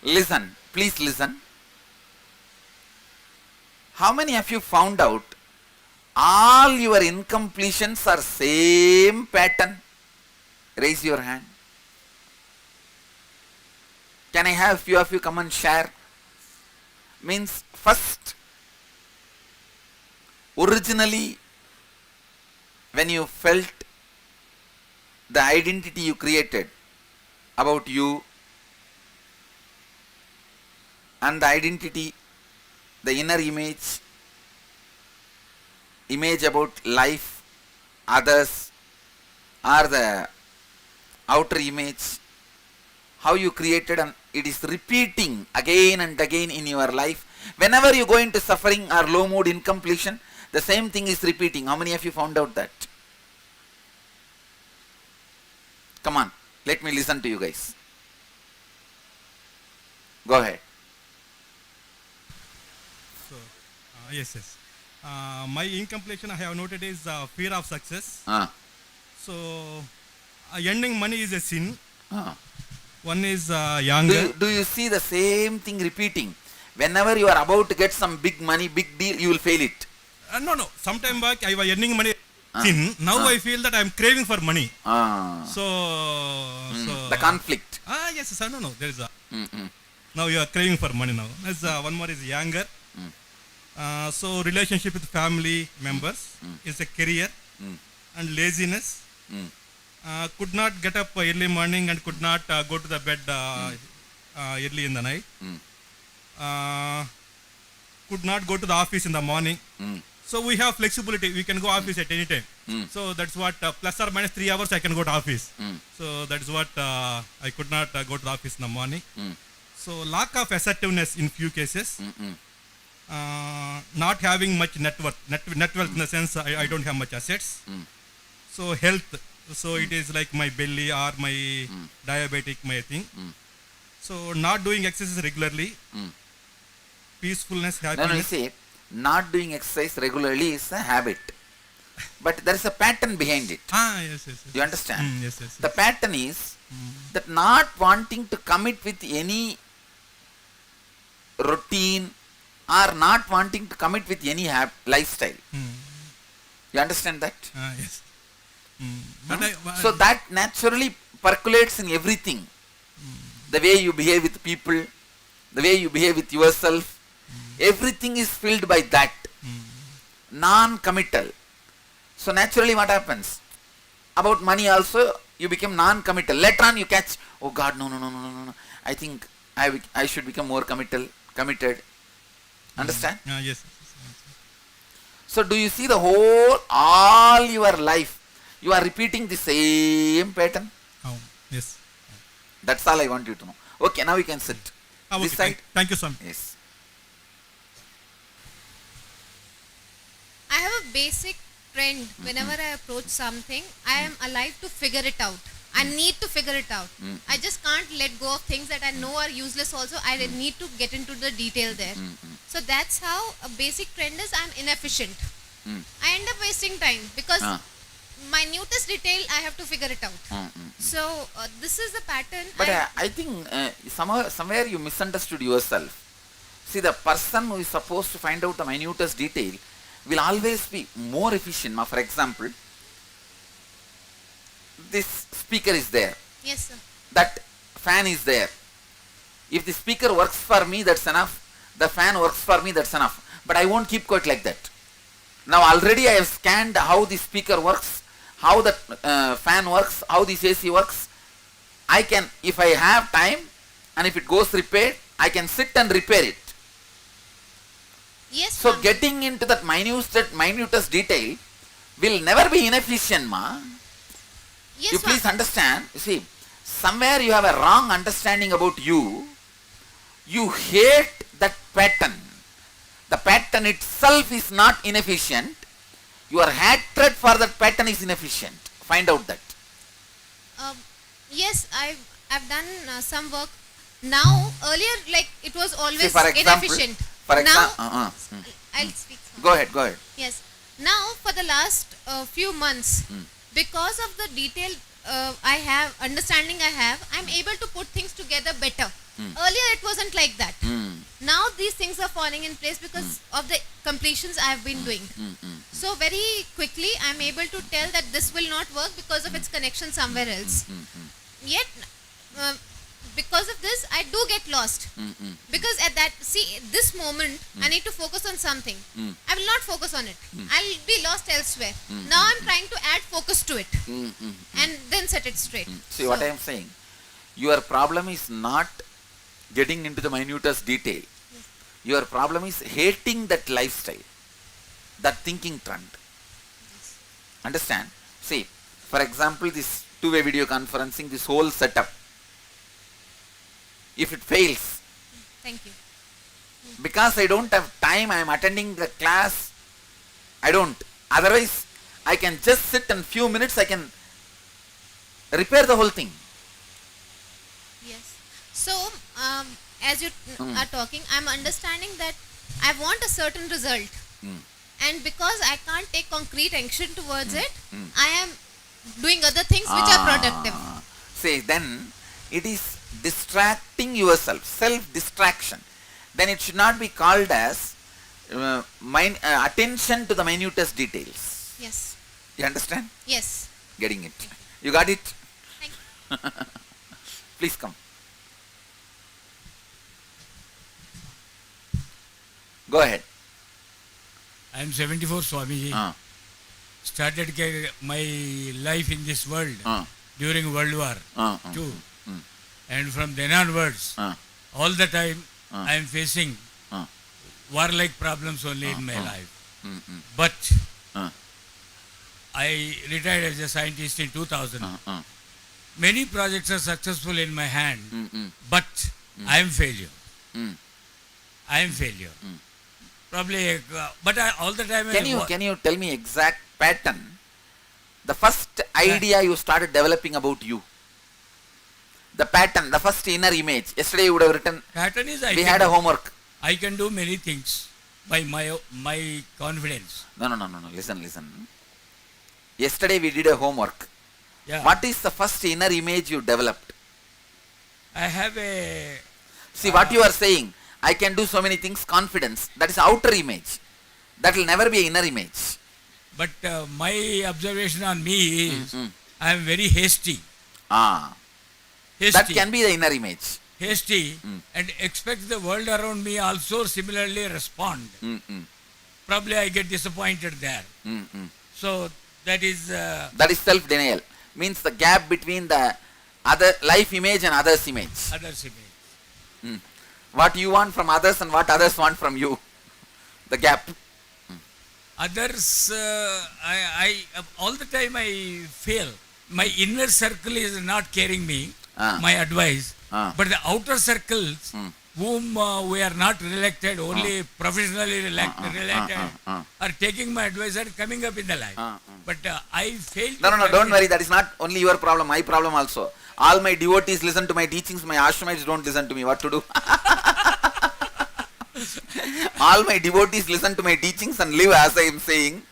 Listen, please listen. How many of you found out all your incompletions are same pattern? Raise your hand. Can I have few of you come and share? Means first, originally when you felt the identity you created about you and the identity, the inner image about life, others, or the outer image, how you created, and it is repeating again and again in your life. Whenever you go into suffering or low mood, incompletion, the same thing is repeating. How many of you found out that? Come on, let me listen to you guys. Go ahead. So, yes. My incompletion I have noted is fear of success. So, earning money is a sin. One is younger. Do you see the same thing repeating? Whenever you are about to get some big money, big deal, you will fail it. No. Sometime back I was earning money sin. Now I feel that I am craving for money. So, the conflict. Yes. No. There is a. Now you are craving for money now. As one more is younger. So relationship with family members is a career and laziness. Could not get up early morning and could not go to the bed early in the night. Could not go to the office in the morning. So we have flexibility. We can go office at any time. So that's what plus or minus 3 hours I can go to office. So that's what I could not go to the office in the morning. So lack of assertiveness in few cases. Not having much net wealth in the sense I don't have much assets. So health. So it is like my belly or my diabetic, my thing. So not doing exercise regularly. Peacefulness, happiness. No, you see, not doing exercise regularly is a habit. But there is a pattern behind it. Yes. You understand? Yes. The pattern is that not wanting to commit with any routine or not wanting to commit with any lifestyle. You understand that? Yes. So that naturally percolates in everything. The way you behave with people, the way you behave with yourself, everything is filled by that. Non-committal. So naturally what happens? About money also, you become non-committal. Later on you catch, oh God, no. I think I should become more committed. Understand? Yes. So do you see the all your life, you are repeating the same pattern? Yes. That's all I want you to know. Okay, now you can sit. This side. Thank you, Swami. Yes. I have a basic trend. Whenever I approach something, I am alive to figure it out. I need to figure it out. I just can't let go of things that I know are useless also. I need to get into the detail there. So that's how a basic trend is. I'm inefficient. I end up wasting time because minutest detail I have to figure it out. So this is the pattern. But I think somewhere you misunderstood yourself. See, the person who is supposed to find out the minutest detail will always be more efficient. For example, this speaker is there. Yes, sir. That fan is there. If the speaker works for me, that's enough. The fan works for me, that's enough. But I won't keep quiet like that. Now already I have scanned how the speaker works, how the fan works, how this AC works. I can, if I have time and if it goes repaired, I can sit and repair it. Yes. So getting into that minutest detail will never be inefficient, ma. Yes, You please understand. You see, somewhere you have a wrong understanding about you. You hate that pattern. The pattern itself is not inefficient. Your hatred for that pattern is inefficient. Find out that. Yes, I've done some work. Now, earlier, like it was always See, for example, inefficient. now, I'll speak. Go ahead. Yes. Now, for the last few months, because of the understanding I have, I'm able to put things together better. Earlier, it was wasn't like that. Now these things are falling in place because of the completions I have been doing. So very quickly I am able to tell that this will not work because of its connection somewhere else. Yet because of this I do get lost. Because at that, this moment I need to focus on something. I will not focus on it. I'll be lost elsewhere. Now I'm trying to add focus to it and then set it straight. See what I am saying? Your problem is not getting into the minutest detail. Your problem is hating that lifestyle, that thinking trend. Understand? See, for example, this two-way video conferencing, this whole setup, if it fails, Thank you. because I don't have time, I am attending the class, I don't. Otherwise, I can just sit and few minutes, I can repair the whole thing. Yes. So, as you are talking, I'm understanding that I want a certain result. And because I can't take concrete action towards it, I am doing other things which are productive. See, then it is distracting yourself, self-distraction. Then it should not be called as attention to the minutest details. Yes. You understand? Yes. Getting it. You got it? Thank you. Please come. Go ahead. I am 74, Swamiji. Started my life in this world during World War II. And from then onwards, all the time I am facing war-like problems only in my life. But I retired as a scientist in 2000. Many projects are successful in my hand, but I am failure. I am failure. Probably, but all the time. Can you tell me exact pattern? The first idea you started developing about you. The pattern, the first inner image. Yesterday you would have written. Pattern is We had a homework. I can do many things by my confidence. No. Listen. Yesterday we did a homework. Yeah. What is the first inner image you developed? I have a. See what you are saying. I can do so many things. Confidence. That is outer image. That will never be an inner image. But my observation on me is I am very hasty. Hasty. That can be the inner image. Hasty and expect the world around me also similarly respond. Probably I get disappointed there. So that is. That is self-denial. Means the gap between the other life image and others image. Others image. What you want from others and what others want from you. The gap. Others, I all the time I fail. My inner circle is not carrying me, my advice. But the outer circles, whom we are not related, only professionally related, are taking my advice and coming up in the life. But I fail. No, don't worry. That is not only your problem, my problem also. All my devotees listen to my teachings, my ashramites don't listen to me. What to do? All my devotees listen to my teachings and live as I am saying.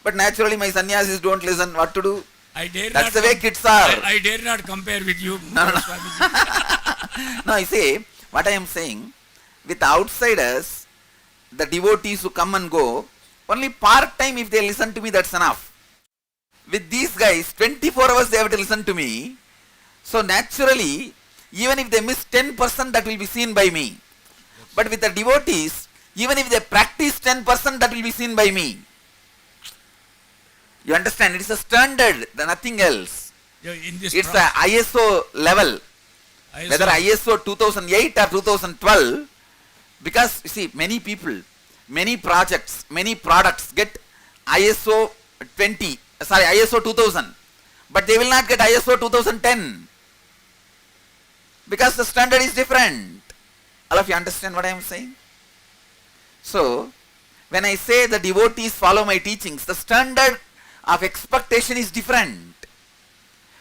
But naturally my sannyasis don't listen. What to do? That's the way kids are. I dare not compare with you. No. No, I say, what I am saying, with outsiders, the devotees who come and go, only part-time if they listen to me, that's enough. With these guys, 24 hours they have to listen to me. So naturally, even if they miss 10%, that will be seen by me. But with the devotees, even if they practice 10%, that will be seen by me. You understand? It is a standard, nothing else. It's the ISO level. Whether ISO 2008 or 2012, because you see, many people, many projects, many products get ISO 2000, but they will not get ISO 2010 because the standard is different. All of you understand what I am saying? So, when I say the devotees follow my teachings, the standard of expectation is different.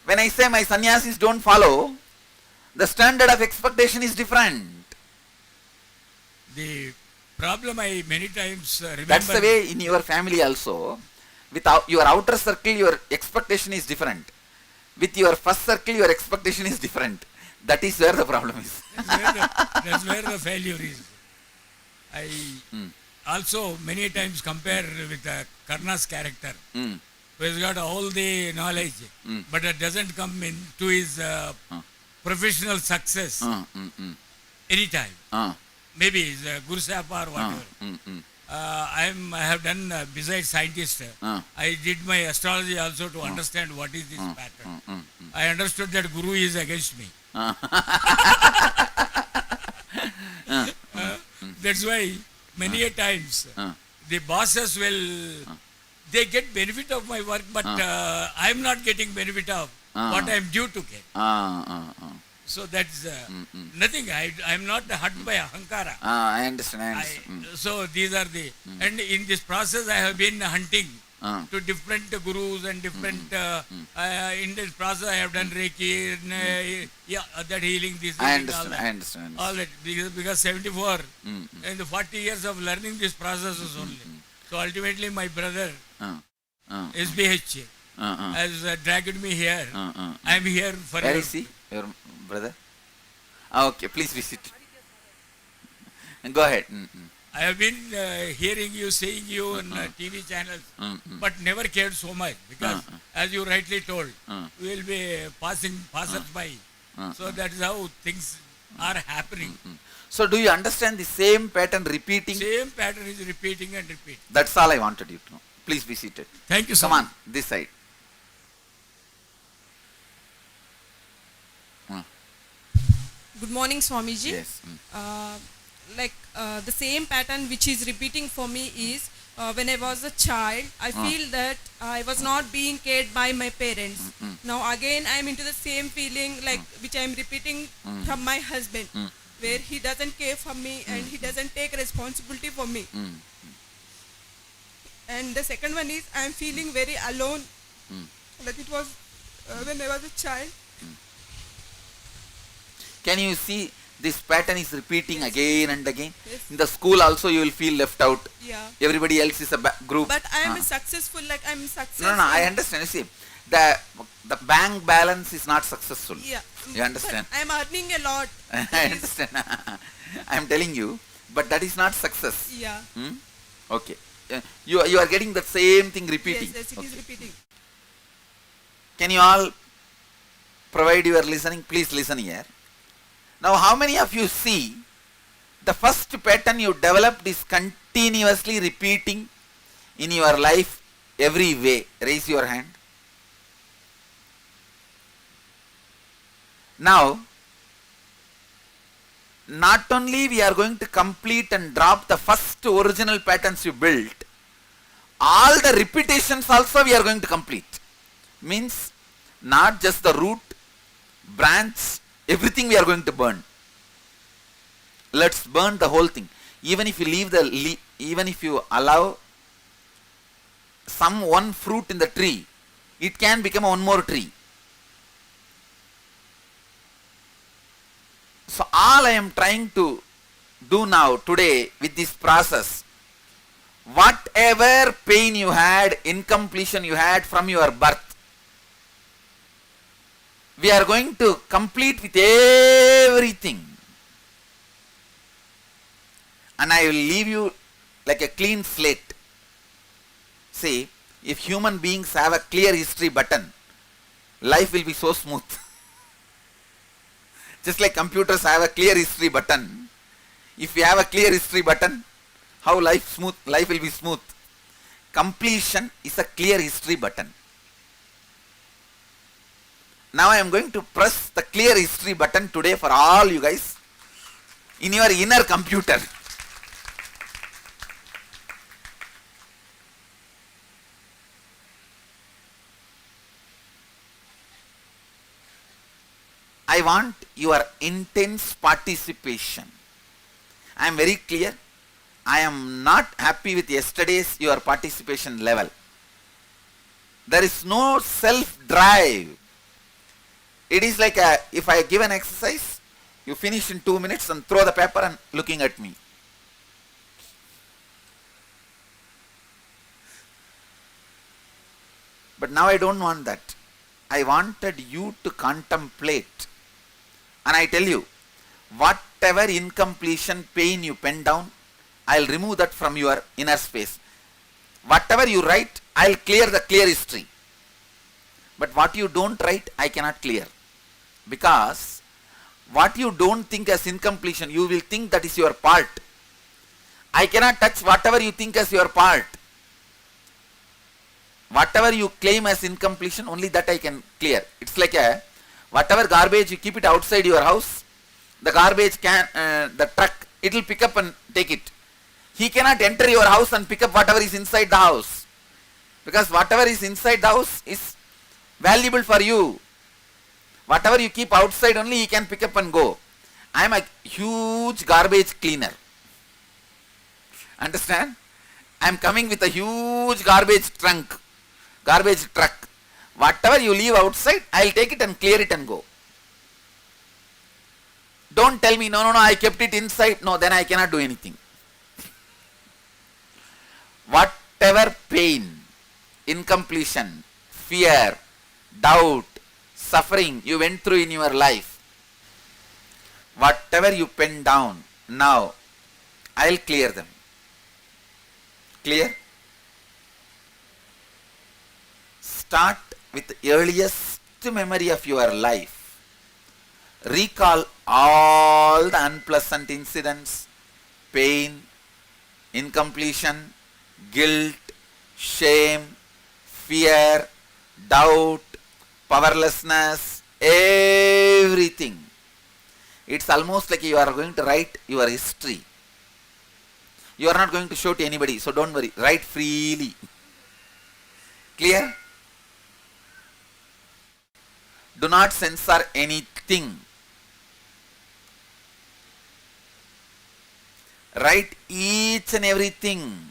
When I say my sannyasis don't follow, the standard of expectation is different. The problem I many times remember. That's the way in your family also. With your outer circle, your expectation is different. With your first circle, your expectation is different. That is where the problem is. That's where the failure is. I also many times compare with Karna's character, Mm. who has got all the knowledge, but it doesn't come into his professional success anytime. Maybe he's a Guru Sahib or whatever. I have done, besides scientist, I did my astrology also to understand what is this pattern. I understood that Guru is against me. That's why many a times the bosses will, they get benefit of my work, but I'm not getting benefit of what I'm due to get. So that's nothing. I'm not hurt by ahankara. I understand. So these are the, and in this process I have been hunting to different gurus and different, in this process I have done Reiki, and, that healing, this I healing, understand. all that, because 74 and the 40 years of learning this process is only. So ultimately my brother, SBH, has dragged me here. I am here for Where is he, your brother? Okay, please visit. Go ahead. I have been hearing you, seeing you on TV channels, but never cared so much because, as you rightly told, we will be passers by. So that is how things are happening. So do you understand the same pattern repeating? Same pattern is repeating and repeating. That's all I wanted you to know. Please be seated. Thank you so Come much. on, this side. Good morning, Swamiji. Yes. The same pattern which is repeating for me is when I was a child, I feel that I was not being cared by my parents. Now again, I am into the same feeling which I am repeating from my husband, where he doesn't care for me and he doesn't take responsibility for me. And the second one is I am feeling very alone. Like it was when I was a child. Can you see this pattern is repeating again and again? Yes. In the school also you will feel left out. Yeah. Everybody else is a group. But I am successful, I'm successful. No, I understand. You see, the bank balance is not successful. Yeah. You understand? But I'm earning a lot. I understand. I am telling you, but that is not success. Yeah. Okay. You are getting the same thing repeating. Yes, it Okay. is repeating. Can you all provide your listening? Please listen here. Now, how many of you see the first pattern you developed is continuously repeating in your life every way? Raise your hand. Now, not only we are going to complete and drop the first original patterns you built, all the repetitions also we are going to complete. Means not just the root, branch, everything we are going to burn. Let's burn the whole thing. Even if you even if you allow some one fruit in the tree, it can become one more tree. So all I am trying to do now today with this process, whatever pain you had, incompletion you had from your birth, we are going to complete with everything. And I will leave you like a clean slate. See, if human beings have a clear history button, life will be so smooth. Just like computers have a clear history button. If you have a clear history button, how life will be smooth. Completion is a clear history button. Now I am going to press the clear history button today for all you guys in your inner computer. I want your intense participation. I am very clear. I am not happy with yesterday's your participation level. There is no self-drive. It is like if I give an exercise, you finish in 2 minutes and throw the paper and looking at me. But now I don't want that. I wanted you to contemplate And I tell you, whatever incompletion pain you pen down, I'll remove that from your inner space. Whatever you write, I'll clear the clear history. But what you don't write, I cannot clear. Because what you don't think as incompletion, you will think that is your part. I cannot touch whatever you think as your part. Whatever you claim as incompletion, only that I can clear. It's like whatever garbage you keep it outside your house, the garbage can, the truck, it will pick up and take it. He cannot enter your house and pick up whatever is inside the house. Because whatever is inside the house is valuable for you. Whatever you keep outside only he can pick up and go. I am a huge garbage cleaner. Understand? I am coming with a huge garbage truck. Whatever you leave outside, I will take it and clear it and go. Don't tell me, no, I kept it inside. No, then I cannot do anything. Whatever pain, incompletion, fear, doubt, suffering you went through in your life, whatever you pen down, now I will clear them. Clear? Start with the earliest memory of your life. Recall all the unpleasant incidents, pain, incompletion, guilt, shame, fear, doubt, powerlessness, everything. It's almost like you are going to write your history. You are not going to show to anybody, so don't worry. Write freely. Clear? Do not censor anything. Write each and everything.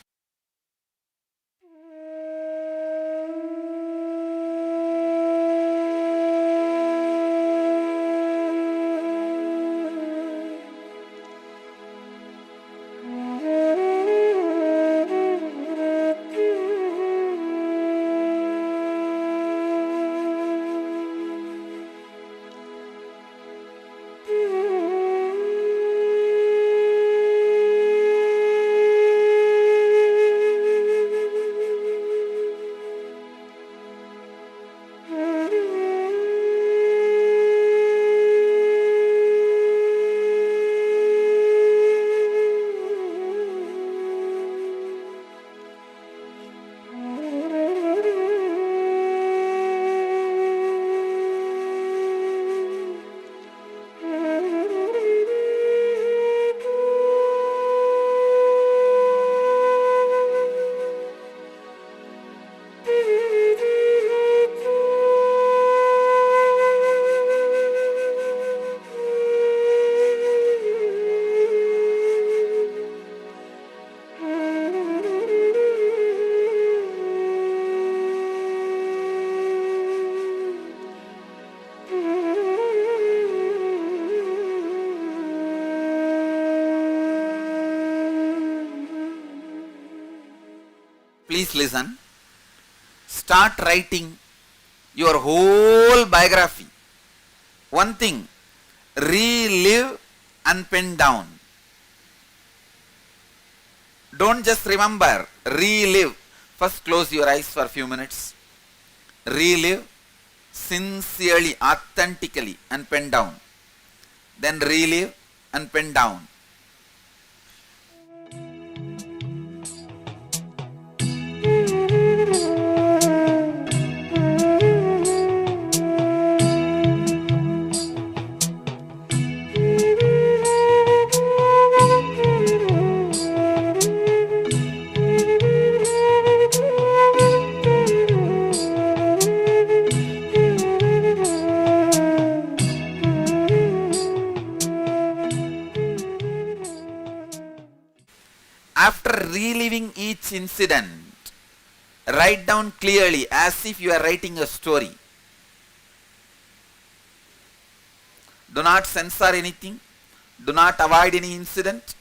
Please listen. Start writing your whole biography. One thing, relive and pen down. Don't just remember, relive. First close your eyes for a few minutes. Relive sincerely, authentically and pen down. Then relive and pen down. After reliving each incident, write down clearly as if you are writing a story. Do not censor anything. Do not avoid any incident.